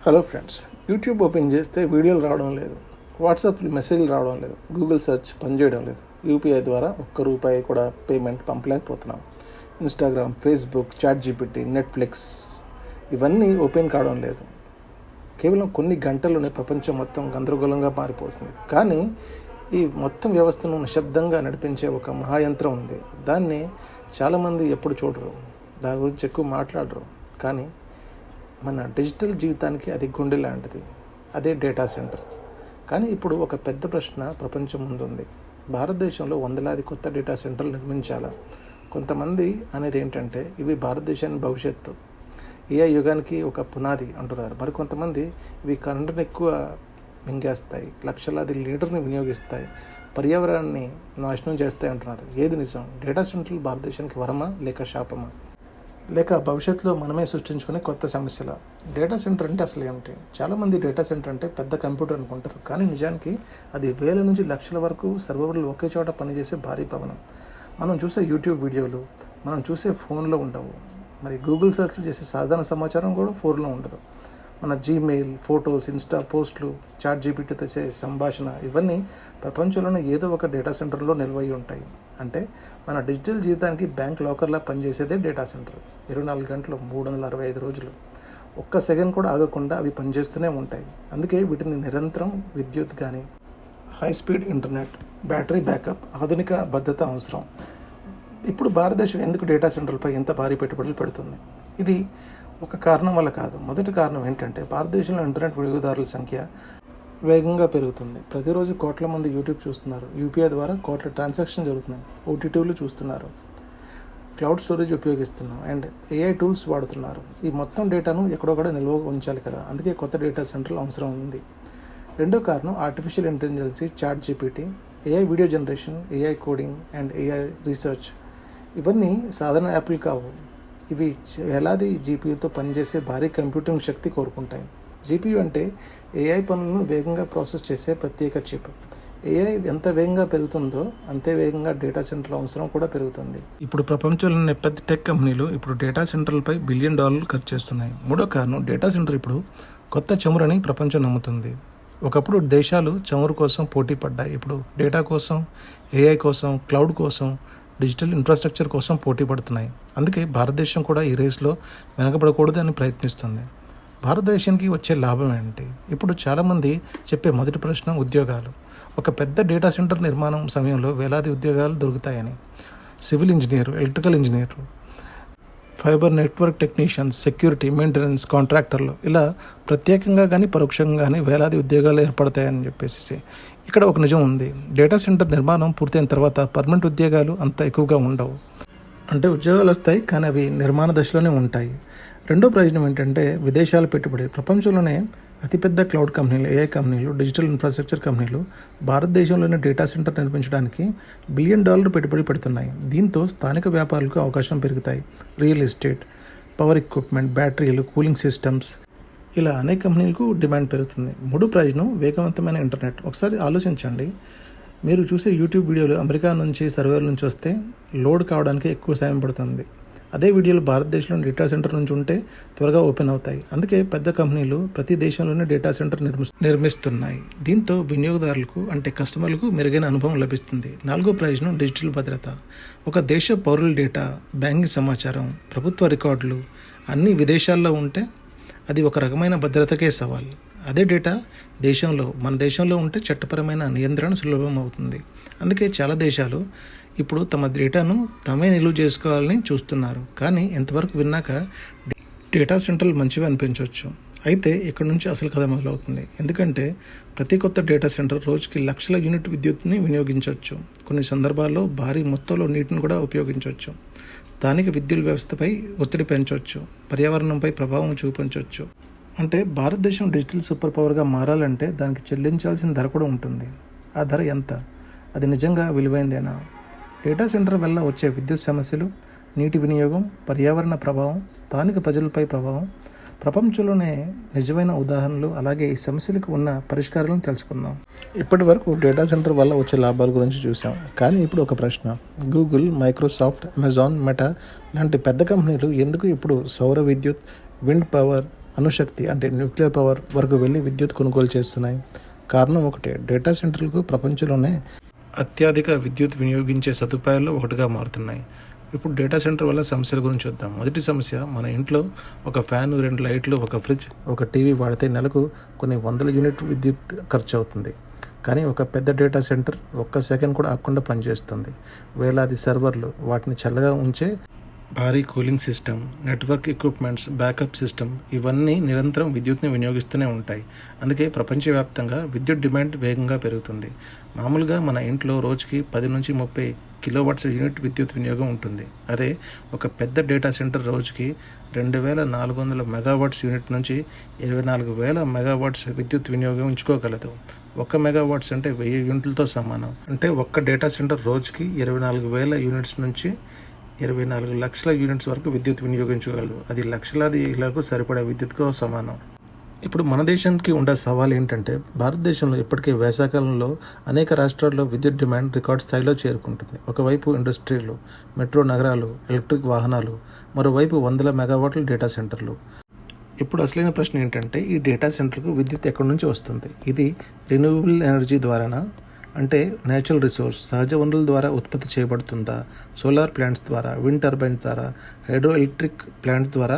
Hello friends, YouTube open చేస్తే వీడియోలు రావడం లేదు, వాట్సాప్ మెసేజ్లు రావడం లేదు, గూగుల్ సెర్చ్ పనిచేయడం లేదు, యూపీఐ ద్వారా ₹1 కూడా పేమెంట్ పంపలేకపోతున్నాం. ఇన్స్టాగ్రామ్, ఫేస్బుక్, చాట్‌జీపీటీ, నెట్ఫ్లిక్స్ ఇవన్నీ ఓపెన్ కావడం లేదు. కేవలం కొన్ని గంటల్లోనే ప్రపంచం మొత్తం గందరగోళంగా మారిపోతుంది. కానీ ఈ మొత్తం వ్యవస్థను నిశ్శబ్దంగా నడిపించే ఒక మహాయంత్రం ఉంది. దాన్ని చాలామంది ఎప్పుడు చూడరు, దాని గురించి ఎక్కువ మాట్లాడరు. కానీ మన డిజిటల్ జీవితానికి అది గుండె లాంటిది. అదే డేటా సెంటర్. కానీ ఇప్పుడు ఒక పెద్ద ప్రశ్న ప్రపంచం ముందుంది. భారతదేశంలో వందలాది కొత్త డేటా సెంటర్లు నిర్మించాలా? కొంతమంది అనేది ఏంటంటే ఇవి భారతదేశానికి భవిష్యత్తు, ఏఐ యుగానికి ఒక పునాది అంటున్నారు. మరికొంతమంది ఇవి కరెంటుని ఎక్కువ మింగేస్తాయి, లక్షలాది లీటర్ని వినియోగిస్తాయి, పర్యావరణాన్ని నాశనం చేస్తాయి అంటున్నారు. ఏది నిజం? డేటా సెంటర్లు భారతదేశానికి వరమా లేక శాపమా? లేక భవిష్యత్తులో మనమే సృష్టించుకునే కొత్త సమస్యల? డేటా సెంటర్ అంటే అసలు ఏమిటి? చాలామంది డేటా సెంటర్ అంటే పెద్ద కంప్యూటర్ అనుకుంటారు. కానీ నిజానికి అది వేల నుంచి లక్షల వరకు సర్వర్లు ఒకే చోట పనిచేసే భారీ భవనం. మనం చూసే యూట్యూబ్ వీడియోలు మనం చూసే ఫోన్లో ఉండవు. మరి గూగుల్ సెర్చ్లు చేసే సాధారణ సమాచారం కూడా ఫోన్లో ఉండదు. మన జీమెయిల్, ఫొటోస్, ఇన్స్టా పోస్టులు, చాట్‌జీపీటీతో చేసే సంభాషణ ఇవన్నీ ప్రపంచంలోనే ఏదో ఒక డేటా సెంటర్లో నిల్వై ఉంటాయి. అంటే మన డిజిటల్ జీవితానికి బ్యాంక్ లాకర్లా పనిచేసేదే డేటా సెంటర్. 24 గంటలు 365 రోజులు ఒక్క సెకండ్ కూడా ఆగకుండా అవి పనిచేస్తూనే ఉంటాయి. అందుకే వీటిని నిరంతరం విద్యుత్ కానీ, high speed internet, battery backup, ఆధునిక భద్రత అవసరం. ఇప్పుడు భారతదేశం ఎందుకు డేటా సెంటర్లపై ఎంత భారీ పెట్టుబడులు పెడుతుంది? ఇది ఒక కారణం వల్ల కాదు. మొదటి కారణం ఏంటంటే భారతదేశంలో ఇంటర్నెట్ వినియోగదారుల సంఖ్య వేగంగా పెరుగుతుంది. ప్రతిరోజు కోట్ల మంది యూట్యూబ్ చూస్తున్నారు, యూపీఐ ద్వారా కోట్ల ట్రాన్సాక్షన్ జరుగుతున్నాయి, ఓటీటీలు చూస్తున్నారు, క్లౌడ్ స్టోరేజ్ ఉపయోగిస్తున్నాం అండ్ ఏఐ టూల్స్ వాడుతున్నారు. ఈ మొత్తం డేటాను ఎక్కడొక్కడ నిల్వ ఉంచాలి కదా, అందుకే కొత్త డేటా సెంటర్లు అవసరం ఉంది. రెండో కారణం artificial intelligence, ChatGPT, AI video generation, AI coding and AI research. ఇవన్నీ సాధారణ యాప్లు కావు. ఇవి వేలాది జీపీయూతో పనిచేసే భారీ కంప్యూటింగ్ శక్తి కోరుకుంటాయి. జీపీయూ అంటే ఏఐ పనులను వేగంగా ప్రాసెస్ చేసే ప్రత్యేక చిప్. ఏఐ ఎంత వేగంగా పెరుగుతుందో అంతే వేగంగా డేటా సెంటర్ల అవసరం కూడా పెరుగుతుంది. ఇప్పుడు ప్రపంచంలోని పెద్ద టెక్ కంపెనీలు ఇప్పుడు డేటా సెంటర్లపై $1 బిలియన్ ఖర్చు చేస్తున్నాయి. మూడో కారణం డేటా సెంటర్ ఇప్పుడు కొత్త చమురని ప్రపంచం నమ్ముతుంది. ఒకప్పుడు దేశాలు చమురు కోసం పోటీ పడ్డాయి. ఇప్పుడు డేటా కోసం, ఏఐ కోసం, క్లౌడ్ కోసం, డిజిటల్ ఇన్ఫ్రాస్ట్రక్చర్ కోసం పోటీ పడుతున్నాయి. అందుకే భారతదేశం కూడా ఈ రేస్లో వెనకబడకూడదని ప్రయత్నిస్తుంది. భారతదేశానికి వచ్చే లాభం ఏంటి? ఇప్పుడు చాలామంది చెప్పే మొదటి ప్రశ్న ఉద్యోగాలు. ఒక పెద్ద డేటా సెంటర్ నిర్మాణం సమయంలో వేలాది ఉద్యోగాలు దొరుకుతాయని. Civil engineer, electrical engineer, fibre network technicians, security, maintenance కాంట్రాక్టర్లు, ఇలా ప్రత్యేకంగా కానీ పరోక్షంగా కానీ వేలాది ఉద్యోగాలు ఏర్పడతాయని చెప్పేసి ఇక్కడ ఒక నిజం ఉంది. డేటా సెంటర్ నిర్మాణం పూర్తయిన తర్వాత పర్మనెంట్ ఉద్యోగాలు అంత ఎక్కువగా ఉండవు. అంటే ఉద్యోగాలు వస్తాయి కానీ అవి నిర్మాణ దశలోనే ఉంటాయి. రెండో ప్రయోజనం ఏంటంటే విదేశాల పెట్టుబడి. ప్రపంచంలోనే అతిపెద్ద క్లౌడ్ కంపెనీలు, ఏఐ కంపెనీలు, డిజిటల్ ఇన్ఫ్రాస్ట్రక్చర్ కంపెనీలు భారతదేశంలోనే డేటా సెంటర్ నిర్మించడానికి $1 బిలియన్ పెట్టుబడి పెడుతున్నాయి. దీంతో స్థానిక వ్యాపారులకు అవకాశం పెరుగుతాయి. రియల్ ఎస్టేట్, పవర్ ఎక్విప్మెంట్, బ్యాటరీలు, కూలింగ్ సిస్టమ్స్, ఇలా అనేక కంపెనీలకు డిమాండ్ పెరుగుతుంది. మూడో ప్రయోజనం వేగవంతమైన ఇంటర్నెట్. ఒకసారి ఆలోచించండి, మీరు చూసే యూట్యూబ్ వీడియోలు అమెరికా నుంచి, సర్వేల నుంచి వస్తే లోడ్ కావడానికి ఎక్కువ సమయం పడుతుంది. అదే వీడియోలు భారతదేశంలో డేటా సెంటర్ నుంచి ఉంటే త్వరగా ఓపెన్ అవుతాయి. అందుకే పెద్ద కంపెనీలు ప్రతి దేశంలోనే డేటా సెంటర్ నిర్మిస్తున్నాయి. దీంతో వినియోగదారులకు అంటే కస్టమర్లకు మెరుగైన అనుభవం లభిస్తుంది. నాలుగో ప్రయోజనం డిజిటల్ భద్రత. ఒక దేశ పౌరుల డేటా, బ్యాంకింగ్ సమాచారం, ప్రభుత్వ రికార్డులు అన్నీ విదేశాల్లో ఉంటే అది ఒక రకమైన భద్రతకే సవాల్. అదే డేటా మన దేశంలో ఉంటే చట్టపరమైన నియంత్రణ సులభం అవుతుంది. అందుకే చాలా దేశాలు ఇప్పుడు తమ డేటాను తామే నిలువ చేసుకోవాలని చూస్తున్నారు. కానీ ఎంతవరకు విన్నాక డేటా సెంటర్లు మంచివి అనిపించవచ్చు. అయితే ఇక్కడ నుంచి అసలు కథ మొదలవుతుంది. ఎందుకంటే ప్రతి కొత్త డేటా సెంటర్ రోజుకి లక్షల యూనిట్ విద్యుత్ని వినియోగించవచ్చు. కొన్ని సందర్భాల్లో భారీ మొత్తంలో నీటిని కూడా ఉపయోగించవచ్చు. స్థానిక విద్యుత్ వ్యవస్థపై ఒత్తిడి పెంచవచ్చు, పర్యావరణంపై ప్రభావం చూపించవచ్చు. అంటే భారతదేశం డిజిటల్ సూపర్ పవర్గా మారాలంటే దానికి చెల్లించాల్సిన ధర కూడా ఉంటుంది. ఆ ధర ఎంత? అది నిజంగా విలువైందేనా? డేటా సెంటర్ వల్ల వచ్చే విద్యుత్ సమస్యలు, నీటి వినియోగం, పర్యావరణ ప్రభావం, స్థానిక ప్రజలపై ప్రభావం, ప్రపంచంలోనే నిజమైన ఉదాహరణలు, అలాగే ఈ సమస్యలకు ఉన్న పరిష్కారాలను తెలుసుకుందాం. ఇప్పటి వరకు డేటా సెంటర్ వల్ల వచ్చే లాభాల గురించి చూసాం. కానీ ఇప్పుడు ఒక ప్రశ్న. గూగుల్, మైక్రోసాఫ్ట్, అమెజాన్, మెటా లాంటి పెద్ద కంపెనీలు ఎందుకు ఇప్పుడు సౌర విద్యుత్, విండ్ పవర్, అణుశక్తి అంటే న్యూక్లియర్ పవర్ వరకు వెళ్ళి విద్యుత్ కొనుగోలు చేస్తున్నాయి. కారణం ఒకటే, డేటా సెంటర్లకు ప్రపంచంలోనే అత్యధిక విద్యుత్ వినియోగించే సదుపాయాల్లో ఒకటిగా మారుతున్నాయి. ఇప్పుడు డేటా సెంటర్ వల్ల సమస్యల గురించి చూద్దాం. మొదటి సమస్య, మన ఇంట్లో ఒక ఫ్యాన్, 2 లైట్లు, ఒక ఫ్రిడ్జ్, ఒక టీవీ వాడితే నెలకు కొన్ని వందల యూనిట్ విద్యుత్ ఖర్చు అవుతుంది. కానీ ఒక పెద్ద డేటా సెంటర్ ఒక్క సెకండ్ కూడా ఆగకుండా పనిచేస్తుంది. వేలాది సర్వర్లు, వాటిని చల్లగా ఉంచే భారీ cooling system, network equipments, backup system, ఇవన్నీ నిరంతరం విద్యుత్ని వినియోగిస్తూనే ఉంటాయి. అందుకే ప్రపంచవ్యాప్తంగా విద్యుత్ డిమాండ్ వేగంగా పెరుగుతుంది. మామూలుగా మన ఇంట్లో రోజుకి 10 నుంచి 30 కిలోవాట్స్ యూనిట్ విద్యుత్ వినియోగం ఉంటుంది. అదే ఒక పెద్ద డేటా సెంటర్ రోజుకి 2400 మెగావాట్స్ యూనిట్ నుంచి 24,000 మెగావాట్స్ విద్యుత్ వినియోగించుకోగలదు. 1 మెగావాట్స్ అంటే 1000 యూనిట్లతో సమానం. అంటే ఒక్క డేటా సెంటర్ రోజుకి 24,000 యూనిట్స్ నుంచి 24 లక్షల యూనిట్స్ వరకు విద్యుత్ వినియోగించగలదు. అది లక్షలాది ఇళ్లకు సరిపడే విద్యుత్తో సమానం. ఇప్పుడు మన దేశానికి ఉండే సవాల్ ఏంటంటే, భారతదేశంలో ఇప్పటికే వేసవికాలంలో అనేక రాష్ట్రాల్లో విద్యుత్ డిమాండ్ రికార్డ్ స్థాయిలో చేరుకుంటుంది. ఒకవైపు ఇండస్ట్రీలు, మెట్రో నగరాలు, ఎలక్ట్రిక్ వాహనాలు, మరోవైపు వందల మెగావాట్ల డేటా సెంటర్లు. ఇప్పుడు అసలైన ప్రశ్న ఏంటంటే, ఈ డేటా సెంటర్కు విద్యుత్ ఎక్కడి నుంచి వస్తుంది? ఇది రెన్యూవబుల్ ఎనర్జీ ద్వారానా, అంటే నేచురల్ రిసోర్స్ సహజ వనరుల ద్వారా ఉత్పత్తి చేయబడుతుందా, సోలార్ ప్లాంట్స్ ద్వారా, విండ్ టర్బైన్స్ ద్వారా, హైడ్రో ఎలక్ట్రిక్ ప్లాంట్స్ ద్వారా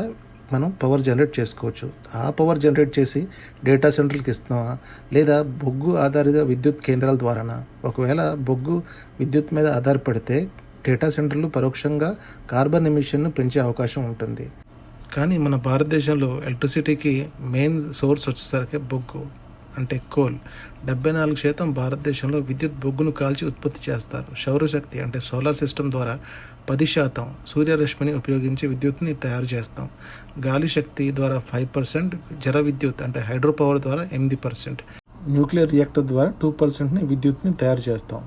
మనం పవర్ జనరేట్ చేసుకోవచ్చు. ఆ పవర్ జనరేట్ చేసి డేటా సెంటర్కి ఇస్తున్నామా, లేదా బొగ్గు ఆధారిత విద్యుత్ కేంద్రాల ద్వారానా? ఒకవేళ బొగ్గు విద్యుత్ మీద ఆధారపడితే డేటా సెంటర్లు పరోక్షంగా కార్బన్ ఎమిషన్ను పెంచే అవకాశం ఉంటుంది. కానీ మన భారతదేశంలో ఎలక్ట్రిసిటీకి మెయిన్ సోర్స్ వచ్చేసరికి బొగ్గు అంటే కోల్. 74% భారతదేశంలో విద్యుత్ బొగ్గును కాల్చి ఉత్పత్తి చేస్తారు. సౌరశక్తి అంటే సోలార్ సిస్టమ్ ద్వారా 10%, సూర్యరశ్మిని ఉపయోగించి విద్యుత్ని తయారు చేస్తాం. గాలి శక్తి ద్వారా 5%, జల విద్యుత్ అంటే హైడ్రో పవర్ ద్వారా 8%, న్యూక్లియర్ రియాక్టర్ ద్వారా 2%ని విద్యుత్ని తయారు చేస్తాం.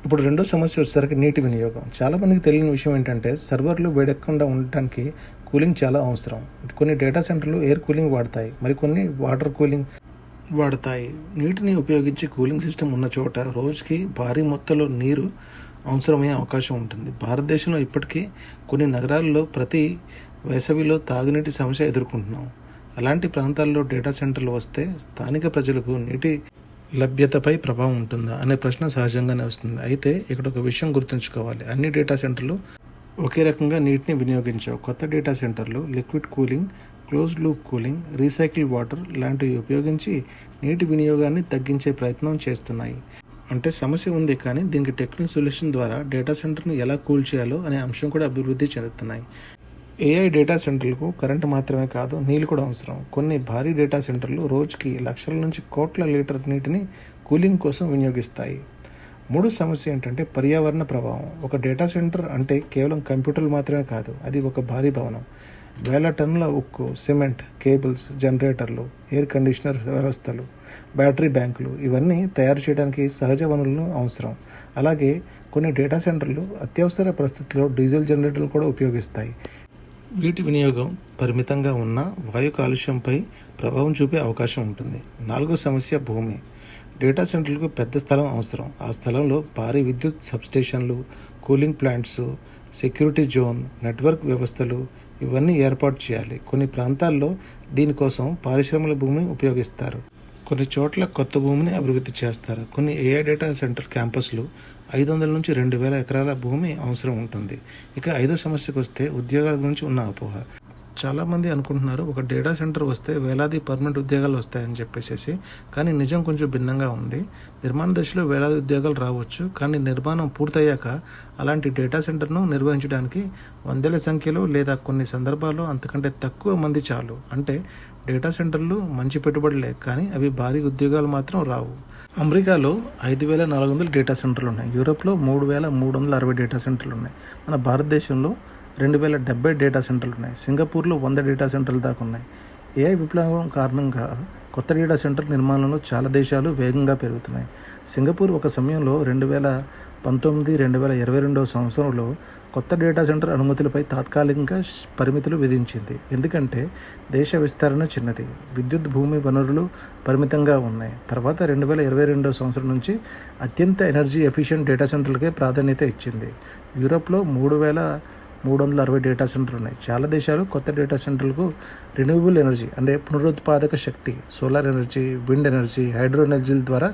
ఇప్పుడు రెండో సమస్య వచ్చేసరికి నీటి వినియోగం. చాలామందికి తెలియని విషయం ఏంటంటే, సర్వర్లు వేడెక్కకుండా ఉండటానికి కూలింగ్ చాలా అవసరం. కొన్ని డేటా సెంటర్లు ఎయిర్ కూలింగ్ వాడతాయి, మరికొన్ని వాటర్ కూలింగ్ వాడతాయి. నీటిని ఉపయోగించి కూలింగ్ సిస్టమ్ ఉన్న చోట రోజుకి భారీ మొత్తంలో నీరు అవసరమయ్యే అవకాశం ఉంటుంది. భారతదేశంలో ఇప్పటికీ కొన్ని నగరాల్లో ప్రతి వేసవిలో తాగునీటి సమస్య ఎదుర్కొంటున్నాం. అలాంటి ప్రాంతాల్లో డేటా సెంటర్లు వస్తే స్థానిక ప్రజలకు నీటి లభ్యతపై ప్రభావం ఉంటుందా అనే ప్రశ్న సహజంగానే వస్తుంది. అయితే ఇక్కడ ఒక విషయం గుర్తుంచుకోవాలి, అన్ని డేటా సెంటర్లు ఒకే రకంగా నీటిని వినియోగించవు. కొత్త డేటా సెంటర్లు liquid cooling, closed loop cooling, recycle water లాంటివి ఉపయోగించి నీటి వినియోగాన్ని తగ్గించే ప్రయత్నం చేస్తున్నాయి. అంటే సమస్య ఉంది, కానీ దీనికి టెక్నికల్ సొల్యూషన్ ద్వారా డేటా సెంటర్ని ఎలా కూల్ చేయాలో అనే అంశం కూడా అభివృద్ధి చెందుతున్నాయి. ఏఐ డేటా సెంటర్లకు కరెంటు మాత్రమే కాదు, నీళ్ళు కూడా అవసరం. కొన్ని భారీ డేటా సెంటర్లు రోజుకి లక్షల నుంచి కోట్ల లీటర్ నీటిని కూలింగ్ కోసం వినియోగిస్తాయి. మూడో సమస్య ఏంటంటే పర్యావరణ ప్రభావం. ఒక డేటా సెంటర్ అంటే కేవలం కంప్యూటర్లు మాత్రమే కాదు, అది ఒక భారీ భవనం. వేల టన్నుల ఉక్కు, సిమెంట్, కేబుల్స్, జనరేటర్లు, ఎయిర్ కండిషనర్ వ్యవస్థలు, బ్యాటరీ బ్యాంకులు, ఇవన్నీ తయారు చేయడానికి సహజ వనరులను అవసరం. అలాగే కొన్ని డేటా సెంటర్లు అత్యవసర పరిస్థితుల్లో డీజిల్ జనరేటర్లు కూడా ఉపయోగిస్తాయి. వీటి వినియోగం పరిమితంగా ఉన్న వాయు కాలుష్యంపై ప్రభావం చూపే అవకాశం ఉంటుంది. నాలుగో సమస్య భూమి. డేటా సెంటర్లకు పెద్ద స్థలం అవసరం. ఆ స్థలంలో భారీ విద్యుత్ సబ్స్టేషన్లు, cooling plants, security zone, network వ్యవస్థలు, ఇవన్నీ ఏర్పాటు చేయాలి. కొన్ని ప్రాంతాల్లో దీనికోసం పారిశ్రామిక భూమిని ఉపయోగిస్తారు. కొన్ని చోట్ల కొత్త భూమిని అభివృద్ధి చేస్తారు. కొన్ని ఏఐ డేటా సెంటర్ క్యాంపస్లు 500 నుంచి 2,000 ఎకరాల భూమి అవసరం ఉంటుంది. ఇక ఐదో సమస్యకు వస్తే ఉద్యోగాల గురించి ఉన్న అపోహ. చాలామంది అనుకుంటున్నారు ఒక డేటా సెంటర్ వస్తే వేలాది పర్మనెంట్ ఉద్యోగాలు వస్తాయని చెప్పేసి, కానీ నిజం కొంచెం భిన్నంగా ఉంది. నిర్మాణ దశలో వేలాది ఉద్యోగాలు రావచ్చు, కానీ నిర్మాణం పూర్తయ్యాక అలాంటి డేటా సెంటర్ను నిర్వహించడానికి వందల సంఖ్యలో లేదా కొన్ని సందర్భాల్లో అంతకంటే తక్కువ మంది చాలు. అంటే డేటా సెంటర్లు మంచి పెట్టుబడులే, కానీ అవి భారీ ఉద్యోగాలు మాత్రం రావు. అమెరికాలో 5,400 డేటా సెంటర్లు ఉన్నాయి. యూరోప్లో 3,360 డేటా సెంటర్లు ఉన్నాయి. మన భారతదేశంలో 2,070 డేటా సెంటర్లు ఉన్నాయి. సింగపూర్లో 100 డేటా సెంటర్ల దాకా ఉన్నాయి. ఏఐ విప్లవం కారణంగా కొత్త డేటా సెంటర్ నిర్మాణంలో చాలా దేశాలు వేగంగా పెరుగుతున్నాయి. సింగపూర్ ఒక సమయంలో 2019-2022 సంవత్సరంలో కొత్త డేటా సెంటర్ అనుమతులపై తాత్కాలికంగా పరిమితులు విధించింది. ఎందుకంటే దేశ విస్తరణ చిన్నది, విద్యుత్ భూమి వనరులు పరిమితంగా ఉన్నాయి. తర్వాత 2022 సంవత్సరం నుంచి అత్యంత ఎనర్జీ ఎఫిషియెంట్ డేటా సెంటర్లకే ప్రాధాన్యత ఇచ్చింది. యూరోప్లో 360 డేటా సెంటర్లు ఉన్నాయి. చాలా దేశాలు కొత్త డేటా సెంటర్లకు రెన్యూవబుల్ ఎనర్జీ అంటే పునరుత్పాదక శక్తి, solar energy, wind energy, hydro ఎనర్జీల ద్వారా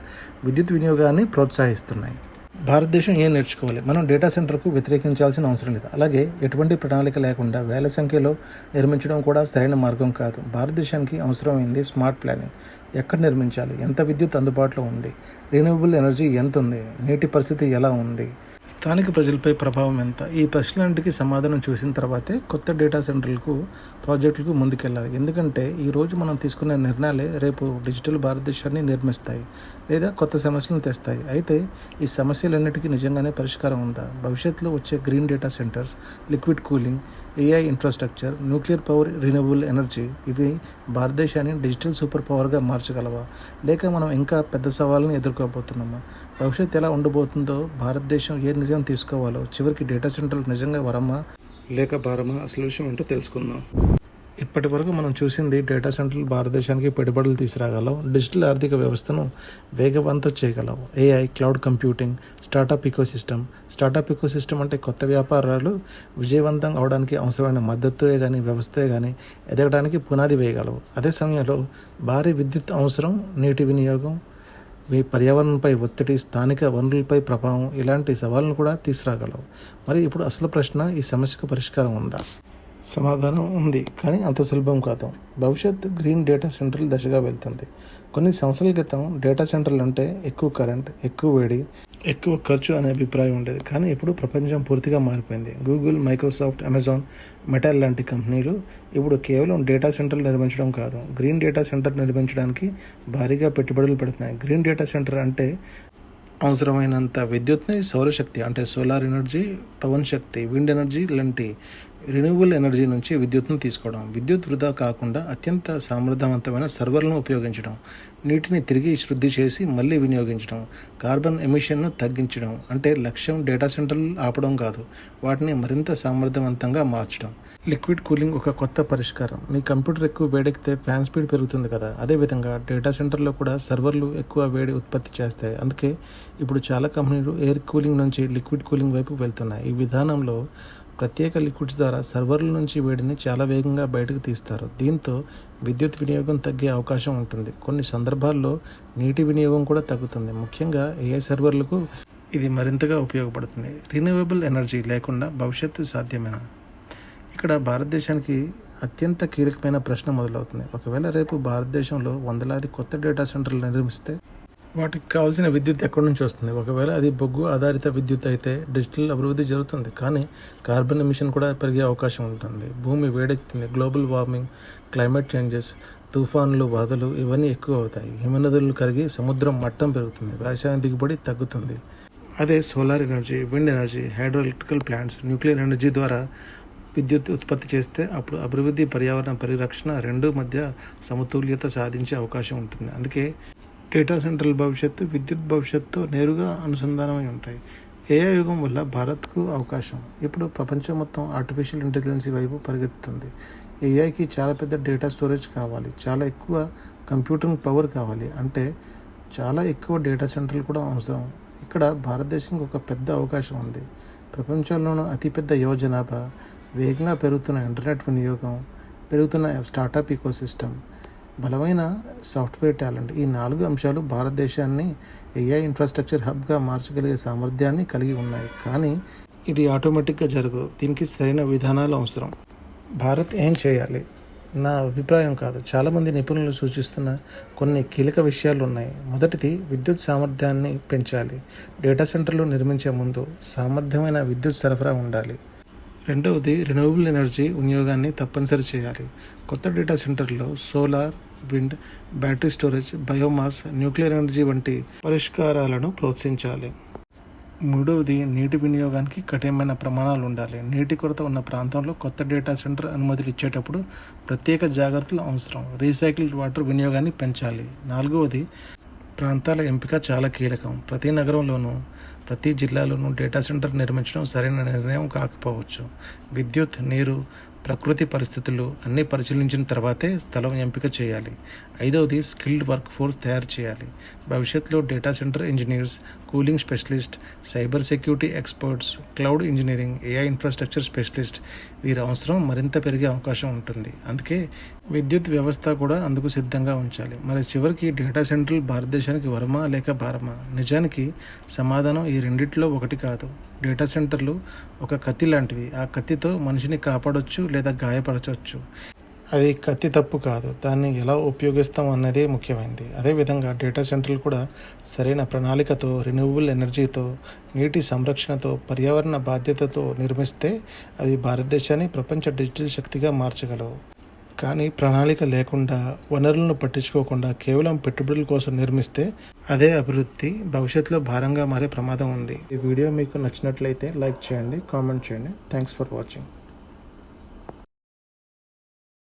విద్యుత్ వినియోగాన్ని ప్రోత్సహిస్తున్నాయి. భారతదేశం ఏం నేర్చుకోవాలి? మనం డేటా సెంటర్కు వ్యతిరేకించాల్సిన అవసరం లేదు. అలాగే ఎటువంటి ప్రణాళిక లేకుండా వేల సంఖ్యలో నిర్మించడం కూడా సరైన మార్గం కాదు. భారతదేశానికి అవసరమైంది స్మార్ట్ ప్లానింగ్. ఎక్కడ నిర్మించాలి, ఎంత విద్యుత్ అందుబాటులో ఉంది, రెన్యూవబుల్ ఎనర్జీ ఎంత ఉంది, నీటి పరిస్థితి ఎలా ఉంది, స్థానిక ప్రజలపై ప్రభావం ఎంత, ఈ ప్రశ్నలన్నిటికీ సమాధానం చూసిన తర్వాతే కొత్త డేటా సెంటర్లకు ప్రాజెక్టులకు ముందుకెళ్ళాలి. ఎందుకంటే ఈరోజు మనం తీసుకునే నిర్ణయాలే రేపు డిజిటల్ భారతదేశాన్ని నిర్మిస్తాయి లేదా కొత్త సమస్యలను తెస్తాయి. అయితే ఈ సమస్యలన్నిటికీ నిజంగానే పరిష్కారం ఉందా? భవిష్యత్తులో వచ్చే green data centres, liquid cooling, AI infrastructure, nuclear power, renewable energy ఇవి భారతదేశాన్ని డిజిటల్ సూపర్ పవర్గా మార్చగలవా? లేక మనం ఇంకా పెద్ద సవాళ్ళని ఎదుర్కోబోతున్నామా? భవిష్యత్తు ఎలా ఉండబోతుందో, భారతదేశం ఏ నిర్ణయం తీసుకోవాలో, చివరికి డేటా సెంటర్లు నిజంగా వరమా లేక భారమా, అసలు విషయం ఏంటో తెలుసుకుందాం. ఇప్పటి వరకు మనం చూసింది డేటా సెంటర్లు భారతదేశానికి పెట్టుబడులు తీసుకురాగలవు, డిజిటల్ ఆర్థిక వ్యవస్థను వేగవంతం చేయగలవు. AI, cloud computing, startup ecosystem అంటే కొత్త వ్యాపారాలు విజయవంతం అవడానికి అవసరమైన మద్దతుయే కానీ వ్యవస్థే కానీ ఎదగడానికి పునాది వేయగలవు. అదే సమయంలో భారీ విద్యుత్ అవసరం, నీటి వినియోగం, మీ పర్యావరణంపై ఒత్తిడి, స్థానిక వనరులపై ప్రభావం ఇలాంటి సవాళ్ళను కూడా తీసుకురాగలవు. మరి ఇప్పుడు అసలు ప్రశ్న, ఈ సమస్యకు పరిష్కారం ఉందా? సమాధానం ఉంది, కానీ అంత సులభం కాదు. భవిష్యత్ గ్రీన్ డేటా సెంటర్ల దశగా వెళ్తుంది. కొన్ని సంవత్సరాల క్రితం డేటా సెంటర్లు అంటే ఎక్కువ కరెంట్, ఎక్కువ వేడి, ఎక్కువ ఖర్చు అనే అభిప్రాయం ఉండేది. కానీ ఇప్పుడు ప్రపంచం పూర్తిగా మారిపోయింది. గూగుల్, మైక్రోసాఫ్ట్, అమెజాన్, మెటా లాంటి కంపెనీలు ఇప్పుడు కేవలం డేటా సెంటర్లు నిర్మించడం కాదు, గ్రీన్ డేటా సెంటర్ నిర్మించడానికి భారీగా పెట్టుబడులు పెడుతున్నాయి. గ్రీన్ డేటా సెంటర్ అంటే అవసరమైనంత విద్యుత్ని సౌరశక్తి అంటే సోలార్ ఎనర్జీ, పవన్ శక్తి, విండ్ ఎనర్జీ లాంటి రెన్యూవబుల్ ఎనర్జీ నుంచి విద్యుత్తును తీసుకోవడం, విద్యుత్ వృధా కాకుండా అత్యంత సమర్థవంతమైన సర్వర్లను ఉపయోగించడం, నీటిని తిరిగి శుద్ధి చేసి మళ్ళీ వినియోగించడం, కార్బన్ ఎమిషన్ను తగ్గించడం. అంటే లక్ష్యం డేటా సెంటర్లు ఆపడం కాదు, వాటిని మరింత సమర్థవంతంగా మార్చడం. లిక్విడ్ కూలింగ్ ఒక కొత్త పరిష్కారం. మీ కంప్యూటర్ ఎక్కువ వేడెక్కితే ఫ్యాన్ స్పీడ్ పెరుగుతుంది కదా, అదేవిధంగా డేటా సెంటర్లో కూడా సర్వర్లు ఎక్కువ వేడి ఉత్పత్తి చేస్తాయి. అందుకే ఇప్పుడు చాలా కంపెనీలు ఎయిర్ కూలింగ్ నుంచి లిక్విడ్ కూలింగ్ వైపు వెళ్తున్నాయి. ఈ విధానంలో ప్రత్యేక లిక్విడ్స్ ద్వారా సర్వర్ల నుంచి వేడిని చాలా వేగంగా బయటకు తీస్తారు. దీంతో విద్యుత్ వినియోగం తగ్గే అవకాశం ఉంటుంది. కొన్ని సందర్భాల్లో నీటి వినియోగం కూడా తగ్గుతుంది. ముఖ్యంగా ఏఐ సర్వర్లకు ఇది మరింతగా ఉపయోగపడుతుంది. రిన్యూవబుల్ ఎనర్జీ లేకుండా భవిష్యత్తు సాధ్యమేనా? ఇక్కడ భారతదేశానికి అత్యంత కీలకమైన ప్రశ్న మొదలవుతుంది. ఒకవేళ రేపు భారతదేశంలో వందలాది కొత్త డేటా సెంటర్లు నిర్మిస్తే వాటికి కావాల్సిన విద్యుత్ ఎక్కడి నుంచి వస్తుంది? ఒకవేళ అది బొగ్గు ఆధారిత విద్యుత్ అయితే డిజిటల్ అభివృద్ధి జరుగుతుంది, కానీ కార్బన్ ఎమిషన్ కూడా పెరిగే అవకాశం ఉంటుంది. భూమి వేడెక్కుతుంది, గ్లోబల్ వార్మింగ్, క్లైమేట్ చేంజెస్, తుఫాన్లు, వరదలు ఇవన్నీ ఎక్కువ అవుతాయి. హిమనదులు కరిగి సముద్రం మట్టం పెరుగుతుంది, వ్యవసాయం దిగుబడి తగ్గుతుంది. అదే solar energy, wind energy, hydro electrical plants, nuclear energy ద్వారా విద్యుత్ ఉత్పత్తి చేస్తే అప్పుడు అభివృద్ధి, పర్యావరణ పరిరక్షణ రెండూ మధ్య సమతుల్యత సాధించే అవకాశం ఉంటుంది. అందుకే డేటా సెంటర్ల భవిష్యత్తు విద్యుత్ భవిష్యత్తు నేరుగా అనుసంధానమై ఉంటాయి. ఏఐ యుగం వల్ల భారత్కు అవకాశం. ఇప్పుడు ప్రపంచం మొత్తం ఆర్టిఫిషియల్ ఇంటెలిజెన్స్ వైపు పరిగెత్తుతుంది. ఏఐకి చాలా పెద్ద డేటా స్టోరేజ్ కావాలి, చాలా ఎక్కువ కంప్యూటింగ్ పవర్ కావాలి, అంటే చాలా ఎక్కువ డేటా సెంటర్లు కూడా అవసరం. ఇక్కడ భారతదేశానికి ఒక పెద్ద అవకాశం ఉంది. ప్రపంచంలోనూ అతిపెద్ద యువ జనాభా, వేగంగా పెరుగుతున్న ఇంటర్నెట్ వినియోగం, పెరుగుతున్న స్టార్టప్ ఇకోసిస్టమ్, బలమైన సాఫ్ట్వేర్ టాలెంట్, ఈ 4 అంశాలు భారతదేశాన్ని ఏఐ ఇన్ఫ్రాస్ట్రక్చర్ హబ్గా మార్చగలిగే సామర్థ్యాన్ని కలిగి ఉన్నాయి. కానీ ఇది ఆటోమేటిక్గా జరగదు. దీనికి సరైన విధానాలు అవసరం. భారత్ ఏం చేయాలి? నా అభిప్రాయం కాదు, చాలామంది నిపుణులు సూచిస్తున్న కొన్ని కీలక విషయాలు ఉన్నాయి. మొదటిది, విద్యుత్ సామర్థ్యాన్ని పెంచాలి. డేటా సెంటర్లు నిర్మించే ముందు సామర్థ్యమైన విద్యుత్ సరఫరా ఉండాలి. రెండవది, రెన్యూవబుల్ ఎనర్జీ వినియోగాన్ని తప్పనిసరి చేయాలి. కొత్త డేటా సెంటర్లో solar, wind, battery storage, biomass, nuclear energy వంటి పరిష్కారాలను ప్రోత్సహించాలి. మూడవది, నీటి వినియోగానికి కఠినమైన ప్రమాణాలు ఉండాలి. నీటి కొరత ఉన్న ప్రాంతంలో కొత్త డేటా సెంటర్ అనుమతులు ఇచ్చేటప్పుడు ప్రత్యేక జాగ్రత్తలు అవసరం. రీసైకిల్డ్ వాటర్ వినియోగాన్ని పెంచాలి. నాలుగవది, ప్రాంతాల ఎంపిక చాలా కీలకం. ప్రతి నగరంలోనూ ప్రతి జిల్లాలోనూ డేటా సెంటర్ నిర్మించడం సరైన నిర్ణయం కాకపోవచ్చు. విద్యుత్, నీరు, ప్రకృతి పరిస్థితులు అన్నీ పరిశీలించిన తర్వాతే స్థలం ఎంపిక చేయాలి. 5వది స్కిల్డ్ వర్క్ ఫోర్స్ తయారు చేయాలి. భవిష్యత్తులో data centre engineers, cooling specialist, cyber security experts, cloud engineering, AI infrastructure specialist వీరి అవసరం మరింత పెరిగే అవకాశం ఉంటుంది. అందుకే విద్యుత్ వ్యవస్థ కూడా అందుకు సిద్ధంగా ఉంచాలి. మరి చివరికి డేటా సెంటర్లు భారతదేశానికి వరమా లేక భారమా? నిజానికి సమాధానం ఈ రెండిట్లో ఒకటి కాదు. డేటా సెంటర్లు ఒక కత్తి లాంటివి. ఆ కత్తితో మనిషిని కాపాడొచ్చు లేదా గాయపరచవచ్చు. అది కత్తి తప్పు కాదు, దాన్ని ఎలా ఉపయోగిస్తాం అన్నదే ముఖ్యమైనది. అదేవిధంగా డేటా సెంటర్లు కూడా సరైన ప్రణాళికతో, రెన్యూవబుల్ ఎనర్జీతో, నీటి సంరక్షణతో, పర్యావరణ బాధ్యతతో నిర్మిస్తే అది భారతదేశాన్ని ప్రపంచ డిజిటల్ శక్తిగా మార్చగలవు. కానీ ప్రణాళిక లేకుండా, వనరులను పట్టించుకోకుండా కేవలం పెట్టుబడుల కోసం నిర్మిస్తే అదే అభివృద్ధి భవిష్యత్తులో భారంగా మారే ప్రమాదం ఉంది. ఈ వీడియో మీకు నచ్చినట్లయితే లైక్ చేయండి, కామెంట్ చేయండి. Thanks for watching.